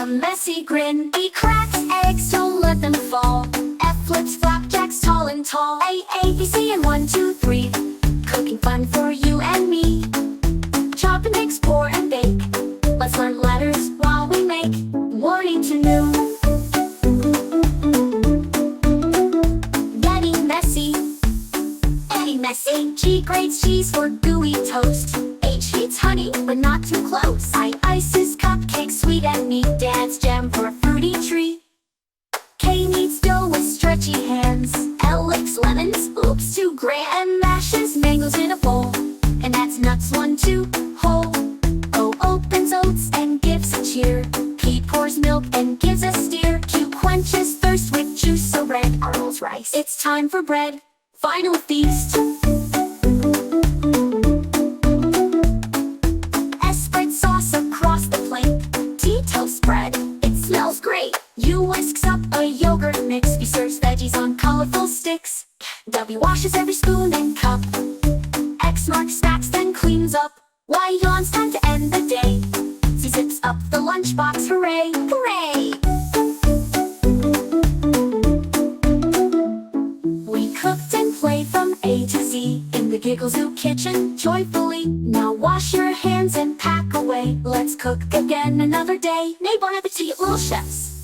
messy grin. B cracks eggs, don't let them fall. F flips flapjacks tall and tall. A, B, C, and 1, 2, 3. Cooking fun for you and me. Chop and mix, pour and bake. Let's learn letters while we make morning to noon. Getting messy. Getting messy. G grates cheese for gooey toast. H heats honey, but not too close. I ices cupcakes, sweet and neat. Dad's jam for a fruity treat. K kneads dough with stretchy hands. L licks lemons, oops, too gray. M mashes mangoes in a bowl and adds nuts 1, 2, whole. O opens oats and gives a cheer. P pours milk and gives a steer. Q quenches thirst with juice so red. R rolls rice, it's time for bread. Final feast. S spreads sauce across the plate. T toast bread, it smells great. U whisks up a yogurt mix. V serves veggies on colorful sticks. W washes every spoon and cup. X marks snacks, then cleans up. Y yawns, time to end the day. Z zips up the lunchbox, hooray, hooray! We cooked and played from A to Z in the Giggle Zoo kitchen joyfully. Now wash your hands and pack away. Let's cook again another day. Nay, bon appetit, little chefs!